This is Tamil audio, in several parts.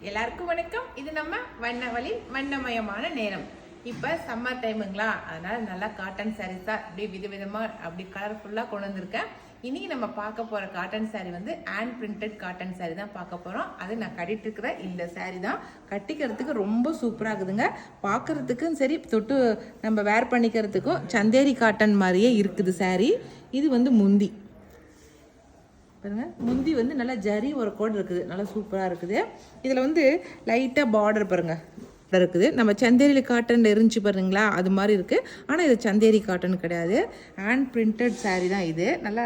எல்லாருக்கும் வணக்கம். இது நம்ம வண்ணவழி வண்ணமயமான நேரம். இப்போ சம்மர் டைமுங்களா, அதனால நல்லா காட்டன் சாரீஸாக அப்படியே விதவிதமாக அப்படி கலர்ஃபுல்லாக கொண்டு வந்திருக்கேன். இன்னைக்கு நம்ம பார்க்க போகிற காட்டன் சாரீ வந்து ஹேண்ட் பிரிண்டட் காட்டன் சாரீ தான் பார்க்க போகிறோம். அது நான் கட்டிட்டு இருக்கிற இந்த சாரீ தான். கட்டிக்கிறதுக்கு ரொம்ப சூப்பராக இருக்குதுங்க. பார்க்கறதுக்கும் சரி, தொட்டு நம்ம வேர் பண்ணிக்கிறதுக்கும் சந்தேரி காட்டன் மாதிரியே இருக்குது சாரீ. இது வந்து முந்தி பாருங்க. முந்தி வந்து நல்லா ஜரி ஒரு கோட் இருக்குது, நல்லா சூப்பராக இருக்குது. இதில் வந்து லைட்டாக பார்டர் பாருங்க இருக்குது. நம்ம சந்தேரி காட்டன் இருந்துச்சு பாருங்களா, அது மாதிரி இருக்குது. ஆனால் இது சந்தேரி காட்டன் கிடையாது, ஹேண்ட் பிரிண்டட் சாரீ தான் இது. நல்லா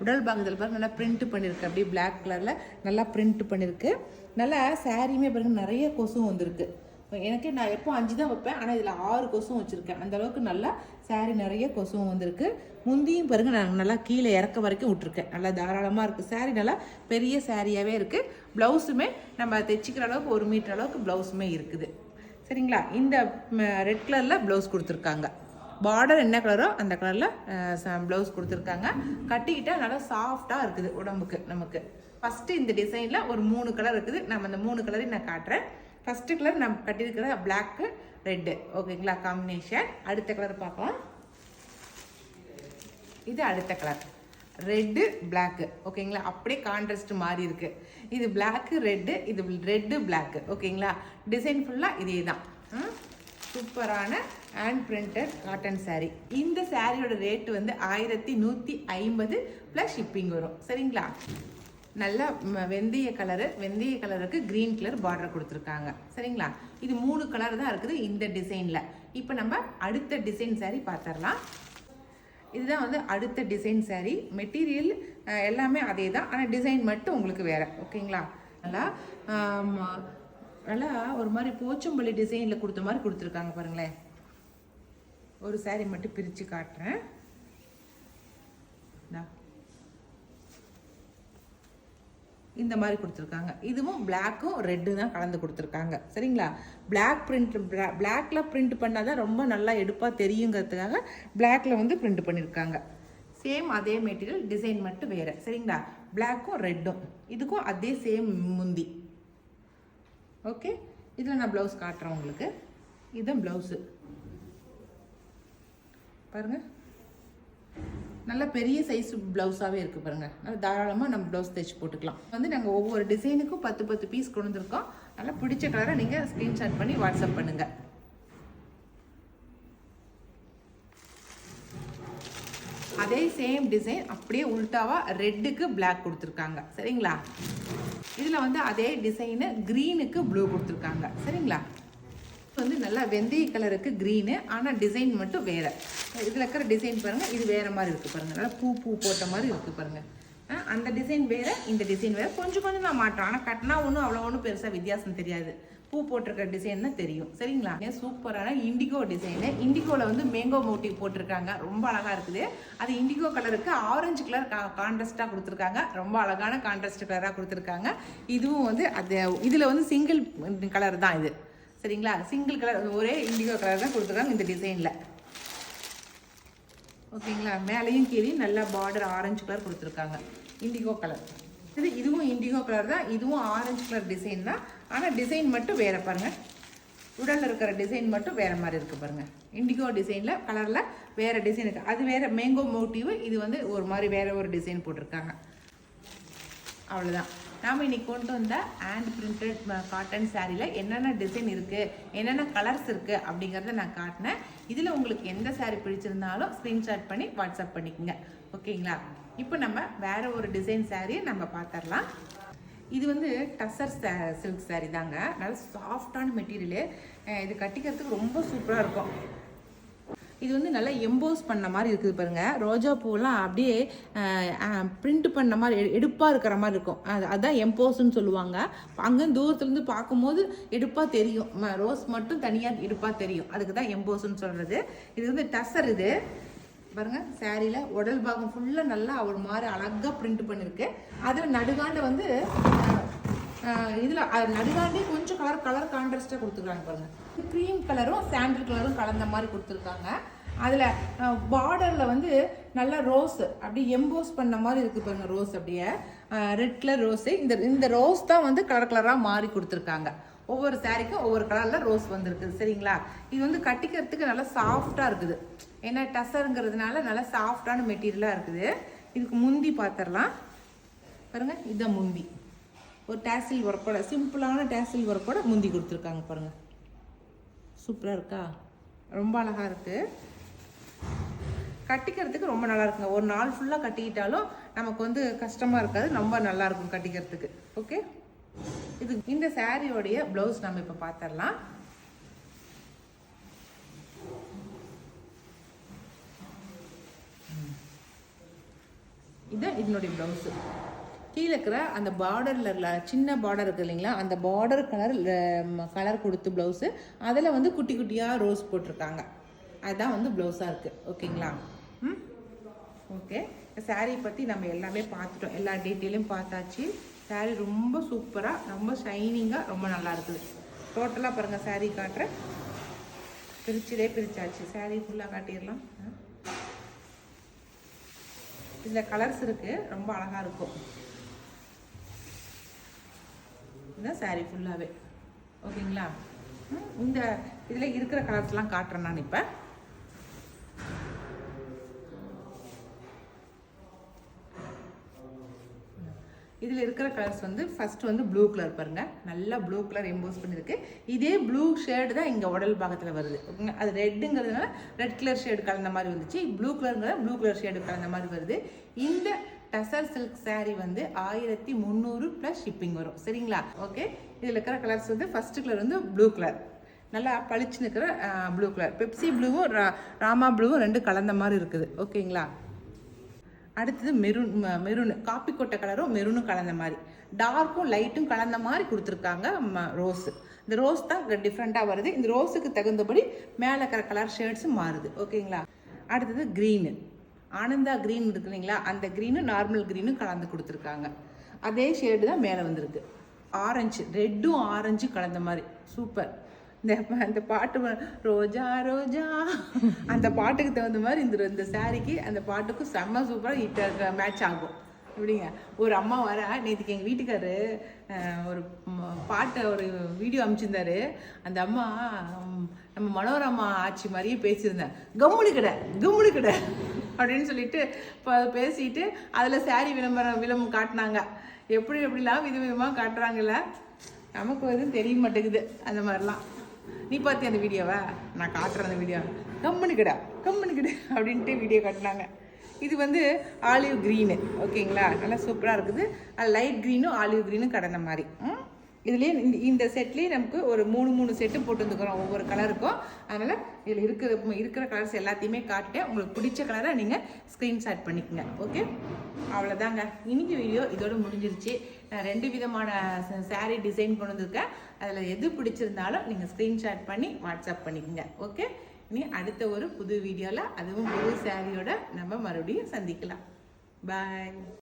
உடல் பாகத்தில் பாருங்க, நல்லா பிரிண்ட் பண்ணியிருக்கு. அப்படியே பிளாக் கலரில் நல்லா பிரிண்ட் பண்ணியிருக்கு. நல்லா சாரியுமே பாருங்க, நிறைய கொசும் வந்திருக்கு. எனக்கு நான் எப்போ 5 தான் வைப்பேன், ஆனால் இதில் 6 கொசும் வச்சுருக்கேன். அந்தளவுக்கு நல்லா சாரீ நிறைய கொசுவும் வந்திருக்கு. முந்தியும் பாருங்கள், நான் நல்லா கீழே இறக்க வரைக்கும் விட்டுருக்கேன். நல்லா தாராளமாக இருக்குது சாரீ. நல்லா பெரிய சாரியாகவே இருக்குது. ப்ளவுஸுமே நம்ம தைச்சிக்கிற அளவுக்கு 1 மீட்டர் அளவுக்கு ப்ளவுஸுமே இருக்குது. சரிங்களா? இந்த ரெட் கலரில் ப்ளவுஸ் கொடுத்துருக்காங்க. பார்டர் என்ன கலரோ அந்த கலரில் ப்ளவுஸ் கொடுத்துருக்காங்க. கட்டிக்கிட்டால் நல்லா சாஃப்டாக இருக்குது உடம்புக்கு நமக்கு. ஃபஸ்ட்டு இந்த டிசைனில் ஒரு 3 கலர் இருக்குது. நம்ம அந்த 3 கலரையும் நான் காட்டுறேன். ஃபஸ்ட்டு கலர் நம்ம கட்டியிருக்கிற பிளாக்கு ரெட்டு, ஓகேங்களா, காம்பினேஷன். அடுத்த கலர் பார்க்கலாம். இது அடுத்த கலர் ரெட்டு பிளாக்கு, ஓகேங்களா. அப்படியே கான்ட்ராஸ்ட் மாறி இருக்கு. இது பிளாக்கு ரெட்டு, இது ரெட்டு பிளாக்கு, ஓகேங்களா. டிசைன் ஃபுல்லாக இதே தான். சூப்பரான ஹேண்ட் பிரிண்டட் காட்டன் சாரீ. இந்த சாரியோட ரேட்டு வந்து 1150 ப்ளஸ் ஷிப்பிங் வரும். சரிங்களா? நல்லா வெந்தய கலருக்கு க்ரீன் கலர் பார்டர் கொடுத்துருக்காங்க. சரிங்களா? இது 3 கலர் தான் இருக்குது இந்த டிசைனில். இப்போ நம்ம அடுத்த டிசைன் சாரீ பார்த்துடலாம். இதுதான் வந்து அடுத்த டிசைன் சாரீ. மெட்டீரியல் எல்லாமே அதே தான், ஆனால் டிசைன் மட்டும் உங்களுக்கு வேறு, ஓகேங்களா. நல்லா நல்லா ஒரு மாதிரி போச்சம்பள்ளி டிசைனில் கொடுத்த மாதிரி கொடுத்துருக்காங்க பாருங்களேன். ஒரு சாரீ மட்டும் பிரித்து காட்டுறேன். இந்த மாதிரி கொடுத்துருக்காங்க. இதுவும் பிளாக்கும் ரெட்டு தான் கலந்து கொடுத்துருக்காங்க. சரிங்களா? பிளாக் பிரிண்ட், பிளாக்ல பிரிண்ட் பண்ணால் தான் ரொம்ப நல்லா எடுப்பாக தெரியுங்கிறதுக்காக பிளாக்ல வந்து பிரிண்ட் பண்ணியிருக்காங்க. சேம் அதே மெட்டீரியல், டிசைன் மட்டும் வேறு. சரிங்களா? பிளாக்கும் ரெட்டும், இதுக்கும் அதே சேம் முந்தி. ஓகே, இதில் நான் ப்ளவுஸ் காட்டுறேன் உங்களுக்கு. இதுதான் ப்ளவுஸு பாருங்கள். நல்ல பெரிய சைஸ் ப்ளவுஸாகவே இருக்குது பாருங்கள். நல்லா தாராளமாக நம்ம ப்ளவுஸ் தைச்சி போட்டுக்கலாம். வந்து நாங்கள் ஒவ்வொரு டிசைனுக்கும் 10 பீஸ் கொண்டு வந்திருக்கோம். நல்லா பிடிச்ச கலரை நீங்கள் ஸ்க்ரீன்ஷாட் பண்ணி வாட்ஸ்அப் பண்ணுங்கள். அதே சேம் டிசைன் அப்படியே உல்டாவாக ரெட்டுக்கு பிளாக் கொடுத்துருக்காங்க. சரிங்களா? இதில் வந்து அதே டிசைனு க்ரீனுக்கு ப்ளூ கொடுத்துருக்காங்க. சரிங்களா? வந்து நல்லா வெந்தய கலருக்கு க்ரீனு, ஆனால் டிசைன் மட்டும் வேறு. இதில் இருக்கிற டிசைன் பாருங்கள், இது வேறு மாதிரி இருக்குது பாருங்கள். நல்லா பூ போட்ட மாதிரி இருக்குது பாருங்கள். அந்த டிசைன் வேறு, இந்த டிசைன் வேறு. கொஞ்சம் தான் மாட்டோம், ஆனால் கட்டினா ஒன்றும் பெருசாக வித்தியாசம் தெரியாது. பூ போட்டிருக்கிற டிசைன் தான் தெரியும். சரிங்களா? சூப்பரான இண்டிகோ டிசைனு. இண்டிகோவில் வந்து மேங்கோ மோட்டிவ் போட்டிருக்காங்க. ரொம்ப அழகாக இருக்குது. அது இண்டிகோ கலருக்கு ஆரஞ்சு கலர் கான்ட்ராஸ்டாக கொடுத்துருக்காங்க. ரொம்ப அழகான கான்ட்ராஸ்ட் கலராக கொடுத்துருக்காங்க. இதுவும் வந்து அது இதில் வந்து சிங்கிள் கலர் தான் இது. சரிங்களா? சிங்கிள் கலர், ஒரே இண்டிகோ கலர் தான் கொடுத்துருக்காங்க இந்த டிசைனில். ஓகேங்களா? மேலேயும் கீழே நல்லா பார்டர் ஆரஞ்சு கலர் கொடுத்துருக்காங்க, இண்டிகோ கலர். இதுவும் இண்டிகோ கலர் தான், இதுவும் ஆரஞ்சு கலர் டிசைன் தான். ஆனால் டிசைன் மட்டும் வேறு பாருங்கள். உடலில் இருக்கிற டிசைன் மட்டும் வேறு மாதிரி இருக்குது பாருங்கள். இண்டிகோ டிசைனில் கலரில் வேறு டிசைன் இருக்குது. அது வேறு மேங்கோ மோட்டிவ், இது வந்து ஒரு மாதிரி வேறு ஒரு டிசைன் போட்டிருக்காங்க. அவ்வளோதான். நாம் இன்றைக்கி கொண்டு வந்த ஹேண்ட் பிரிண்டட் காட்டன் சாரியில் என்னென்ன டிசைன் இருக்குது, என்னென்ன கலர்ஸ் இருக்குது அப்படிங்கிறத நான் காட்டினேன். இதில் உங்களுக்கு எந்த சாரீ பிடிச்சிருந்தாலும் ஸ்க்ரீன்ஷாட் பண்ணி வாட்ஸ்அப் பண்ணிக்கோங்க, ஓகேங்களா. இப்போ நம்ம வேறு ஒரு டிசைன் சாரியை நம்ம பார்த்துடலாம். இது வந்து டசர் சில்க் சாரீ தாங்க. நல்ல சாஃப்டான மெட்டீரியலு. இது கட்டிக்கிறதுக்கு ரொம்ப சூப்பராக இருக்கும். இது வந்து நல்லா எம்போஸ் பண்ண மாதிரி இருக்குது பாருங்கள். ரோஜா பூவெல்லாம் அப்படியே பிரிண்ட் பண்ண மாதிரி எடுப்பாக இருக்கிற மாதிரி இருக்கும். அதுதான் எம்போஸ்ன்னு சொல்லுவாங்க. அங்கே தூரத்துலேருந்து பார்க்கும்போது எடுப்பாக தெரியும். ரோஸ் மட்டும் தனியாக எடுப்பாக தெரியும். அதுக்கு தான் எம்போஸ்ன்னு சொல்கிறது. இது வந்து டசர். இது பாருங்கள், சாரியில் உடல் பாகம் ஃபுல்லாக நல்லா ஒரு மாதிரி அழகாக பிரிண்ட் பண்ணியிருக்கு. அதில் நடுகாண்டை வந்து இதில் நடுகாண்டே கொஞ்சம் கலர் கான்ட்ராஸ்டாக கொடுத்துருக்காங்க பாருங்கள். க்ரீம் கலரும் சாண்டில் கலரும் கலந்த மாதிரி கொடுத்துருக்காங்க. அதில் பார்டரில் வந்து நல்லா ரோஸ் அப்படி எம்போஸ் பண்ண மாதிரி இருக்குது பாருங்கள். ரோஸ் அப்படியே ரெட் கலர் ரோஸு. இந்த ரோஸ் தான் வந்து கலர் கலராக மாறி கொடுத்துருக்காங்க. ஒவ்வொரு சாரிக்கும் ஒவ்வொரு கலரில் ரோஸ் வந்துருக்குது. சரிங்களா? இது வந்து கட்டிக்கிறதுக்கு நல்லா சாஃப்டாக இருக்குது. ஏன்னா டசருங்கிறதுனால நல்லா சாஃப்டான மெட்டீரியலாக இருக்குது. இதுக்கு முந்தி பார்த்துடலாம் பாருங்கள். இதுதான் முந்தி. ஒரு டேசில் ஒர்க்கோட, சிம்பிளான டேசில் ஒர்க்கோட முந்தி கொடுத்துருக்காங்க பாருங்கள். சூப்பராக இருக்கா? ரொம்ப அழகாக இருக்குது. கட்டிக்கிறதுக்கு ரொம்ப நல்லா இருக்குங்க. ஒரு நாள் ஃபுல்லாக கட்டிக்கிட்டாலும் நமக்கு வந்து கஷ்டமாக இருக்காது. ரொம்ப நல்லா இருக்கும் கட்டிக்கிறதுக்கு. ஓகே, இது இந்த சாரியோடைய ப்ளவுஸ் நம்ம இப்போ பார்த்துடலாம். இதுதான் இதனுடைய ப்ளவுஸு. கீழே இருக்கிற அந்த பார்டரில் சின்ன பார்டர் இருக்குது இல்லைங்களா, அந்த பார்டர் கலர் கொடுத்து ப்ளவுஸு, அதில் வந்து குட்டி குட்டியாக ரோஸ் போட்டிருக்காங்க. அதுதான் வந்து ப்ளவுஸாக இருக்குது. ஓகேங்களா? ஓகே, சாரீ பற்றி நம்ம எல்லாமே பார்த்துட்டோம். எல்லா டீட்டெயிலும் பார்த்தாச்சு. சாரீ ரொம்ப சூப்பராக, ரொம்ப ஷைனிங்காக, ரொம்ப நல்லா இருக்குது. டோட்டலாக பாருங்கள், சாரீ காட்டுறேன். பிரிச்சாச்சு. சாரீ ஃபுல்லாக காட்டிடலாம். இதில் கலர்ஸ் இருக்குது, ரொம்ப அழகாக இருக்கும். இதுதான் சாரீ ஃபுல்லாகவே. ஓகேங்களா? இந்த இதில் இருக்கிற கலர்ஸ்லாம் காட்டுறேன் நான் இப்போ. இதில் இருக்கிற கலர்ஸ் வந்து ஃபர்ஸ்ட் வந்து ப்ளூ கலர் பாருங்கள். நல்லா ப்ளூ கலர் எம்போஸ் பண்ணியிருக்கு. இதே ப்ளூ ஷேடு தான் இங்கே உடல் பாகத்தில் வருது. ஓகேங்க? அது ரெட்டுங்கிறதுனால ரெட் கலர் ஷேடு கலந்த மாதிரி வந்துச்சு. ப்ளூ கலருங்கிற ப்ளூ கலர் ஷேடு கலந்த மாதிரி வருது. இந்த டசர் சில்க் சாரீ வந்து 1300 ப்ளஸ் ஷிப்பிங் வரும். சரிங்களா? ஓகே, இதில் இருக்கிற கலர்ஸ் வந்து ஃபர்ஸ்ட் கலர் வந்து ப்ளூ கலர், நல்லா பளிச்சுன்னு இருக்கிற ப்ளூ கலர். பெப்சி ப்ளூவும் ராமா ப்ளூவும் ரெண்டு கலந்த மாதிரி இருக்குது. ஓகேங்களா? அடுத்தது மெரூன் காப்பி கொட்டை கலரும் மெரூனும் கலந்த மாதிரி, டார்க்கும் லைட்டும் கலந்த மாதிரி கொடுத்துருக்காங்க ரோஸு. இந்த ரோஸ் தான் டிஃப்ரெண்ட்டாக வருது. இந்த ரோஸுக்கு தகுந்தபடி மேலே இருக்கிற கலர் ஷேட்ஸும் மாறுது. ஓகேங்களா? அடுத்தது க்ரீனு, ஆனந்தா க்ரீன் இருக்கு இல்லைங்களா, அந்த க்ரீனும் நார்மல் க்ரீனும் கலந்து கொடுத்துருக்காங்க. அதே ஷேடு தான் மேலே வந்திருக்கு. ஆரஞ்சு, ரெட்டும் ஆரஞ்சு கலந்த மாதிரி சூப்பர். இந்த பாட்டு ரோஜா ரோஜா, அந்த பாட்டுக்கு தகுந்த மாதிரி இந்த சாரிக்கு அந்த பாட்டுக்கும் செம்ம சூப்பராக ஹிட் மேட்ச் ஆகும். இப்படிங்க ஒரு அம்மா வர நேற்றுக்கு எங்கள் வீட்டுக்காரு ஒரு பாட்டை ஒரு வீடியோ அனுப்பிச்சிருந்தாரு. அந்த அம்மா நம்ம மனோரமா ஆட்சி மாதிரியே பேசியிருந்தேன். கம்முனு கடை அப்படின்னு சொல்லிட்டு இப்போ பேசிட்டு அதில் சாரி விளம்பரம் காட்டினாங்க. எப்படிலாம் விதமாக காட்டுறாங்கல்ல, நமக்கு எதுவும் தெரிய மாட்டேங்குது அந்த மாதிரிலாம். நீ பார்த்தி அந்த வீடியோவா? நான் காட்டுறேன் அந்த வீடியோ. கம்முனு கிட அப்படின்ட்டு வீடியோ காட்டினாங்க. இது வந்து ஆலிவ் க்ரீனு. ஓகேங்களா? நல்லா சூப்பராக இருக்குது. லைட் க்ரீனும் ஆலிவ் க்ரீனும் கடந்த மாதிரி. இதுலேயே இந்த செட்லேயே நமக்கு ஒரு 3 செட்டு போட்டு வந்துக்கிறோம் ஒவ்வொரு கலருக்கும். அதனால் இதில் இருக்கிற கலர்ஸ் எல்லாத்தையுமே காட்டிட்டேன். உங்களுக்கு பிடிச்ச கலரை நீங்கள் ஸ்க்ரீன்ஷாட் பண்ணிக்கோங்க. ஓகே, அவ்வளோதாங்க. இன்னைக்கு வீடியோ இதோட முடிஞ்சிருச்சு. நான் 2 விதமான சாரீ டிசைன் கொண்டு வந்திருக்கேன். அதில் எது பிடிச்சிருந்தாலும் நீங்கள் ஸ்க்ரீன்ஷாட் பண்ணி வாட்ஸ்அப் பண்ணிக்கோங்க. ஓகே, இனி அடுத்த ஒரு புது வீடியோவில் அதுவும் புது சாரியோட நம்ம மறுபடியும் சந்திக்கலாம். பாய்.